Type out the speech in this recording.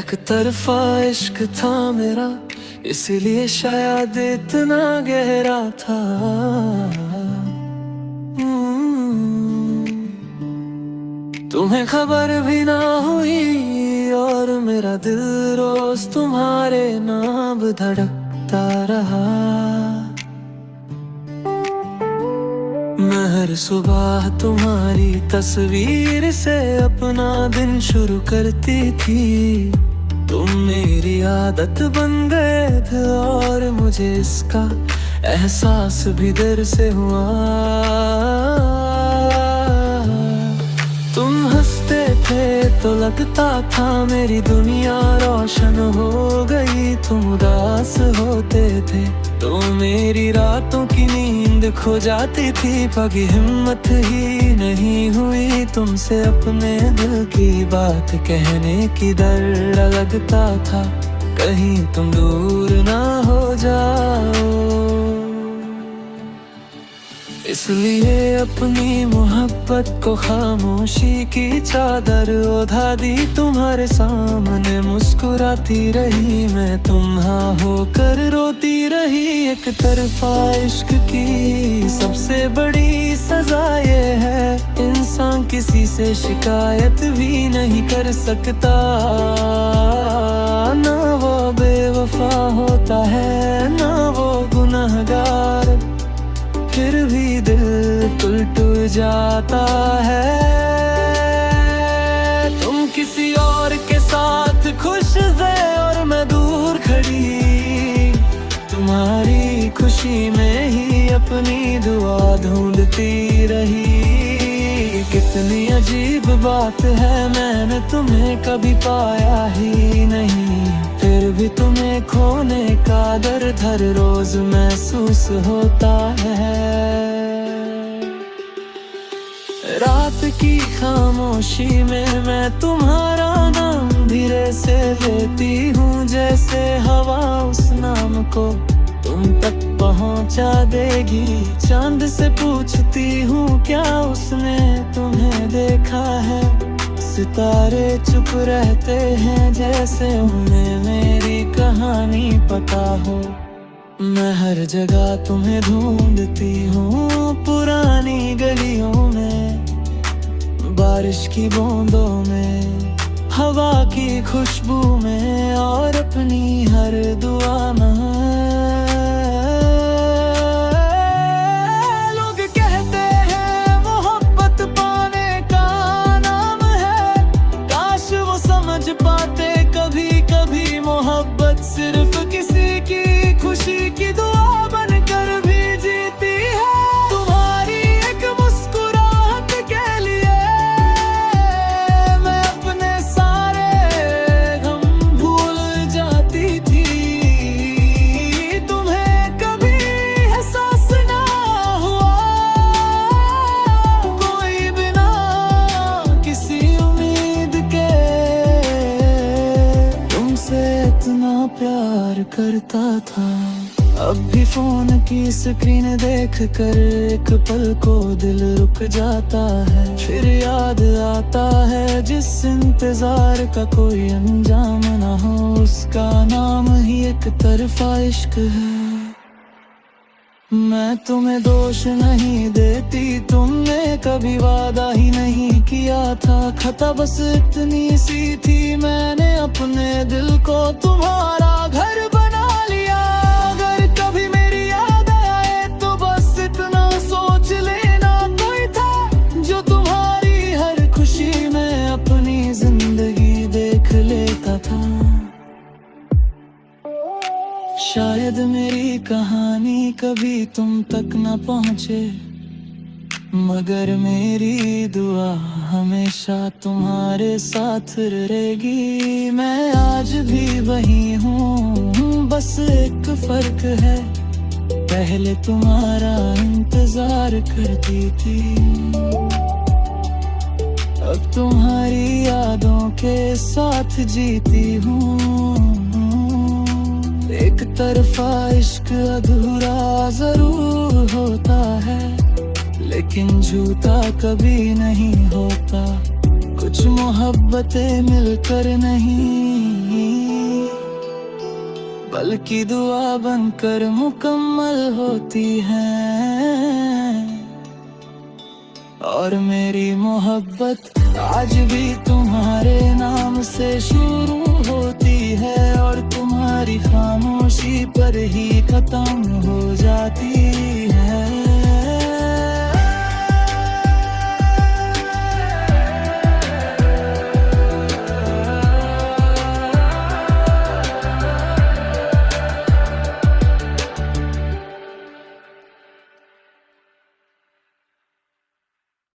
एक तरफा इश्क था मेरा, इसलिए शायद इतना गहरा था। तुम्हें खबर भी ना हुई और मेरा दिल रोज तुम्हारे नाम धड़कता रहा। मैं हर सुबह तुम्हारी तस्वीर से अपना दिन शुरू करती थी। तुम मेरी आदत बन गए थे और मुझे इसका एहसास भी देर से हुआ। तुम हंसते थे तो लगता था मेरी दुनिया रोशन हो गई। तुम उदास होते थे तो मेरी रातों की नींद खो जाती थी। कभी हिम्मत ही नहीं हुई तुमसे अपने दिल की बात कहने की। डर लगता था कहीं तुम दूर ना हो जाओ, इसलिए अपनी मोहब्बत को खामोशी की चादर ओढ़ा दी। तुम्हारे सामने मुस्कुराती रही मैं, तुम हाँ होकर रोती रही। एक तरफा इश्क की सबसे बड़ी सजा ये है, इंसान किसी से शिकायत भी नहीं कर सकता। ना वो बेवफा होता है ना वो गुनहगार, फिर भी दिल टूट जाता है। तुम किसी और के साथ खुश थे और मैं दूर खड़ी, तुम्हारी खुशी में ही अपनी दुआ ढूंढती रही। कितनी अजीब बात है, मैंने तुम्हें कभी पाया ही नहीं, फिर भी तुम्हें खोने का दर्द हर रोज महसूस होता है। रात की खामोशी में मैं तुम्हारा नाम धीरे से लेती हूँ, जैसे हवा उस नाम को तुम तक पहुँचा देगी। चांद से पूछती हूँ क्या उसने तुम्हें देखा है, सितारे चुप रहते हैं जैसे उन्हें मेरी कहानी पता हो। मैं हर जगह तुम्हें ढूंढती हूँ, पुरानी गलियों में, बारिश की बूंदों में, हवा की खुशबू में और अपनी हर दुआ में। सिर्फ किसी की खुशी की दुआ बनकर भी जीती है। तुम्हारी एक मुस्कुराहट के लिए मैं अपने सारे गम भूल जाती थी। तुम्हें कभी एहसास ना हुआ कोई बिना किसी उम्मीद के तुमसे इतना प्यार करता था। अब भी फोन की स्क्रीन देख कर एक पल को दिल रुक जाता है। फिर याद आता है जिस इंतजार का कोई अंजाम ना हो, उसका नाम ही एक तरफा इश्क है। मैं तुम्हें दोष नहीं देती, तुमने कभी वादा ही नहीं किया था। खता बस इतनी सी थी, मैंने अपने दिल को तुम्हारा घर बना लिया। अगर कभी मेरी याद आए तो बस इतना सोच लेना, कोई था जो तुम्हारी हर खुशी में अपनी जिंदगी देख लेता था। शायद मेरी कहानी कभी तुम तक न पहुँचे, मगर मेरी दुआ हमेशा तुम्हारे साथ रहेगी। मैं आज भी वही हूँ, बस एक फर्क है, पहले तुम्हारा इंतजार करती थी, अब तुम्हारी यादों के साथ जीती हूँ। एक तरफा इश्क अधूरा जरूर होता है, लेकिन झूठा कभी नहीं होता। कुछ मोहब्बतें मिलकर नहीं, बल्कि दुआ बनकर मुकम्मल होती हैं। और मेरी मोहब्बत आज भी तुम्हारे नाम से शुरू होती है, और तुम्हारी खामोशी पर ही खत्म हो जाती है।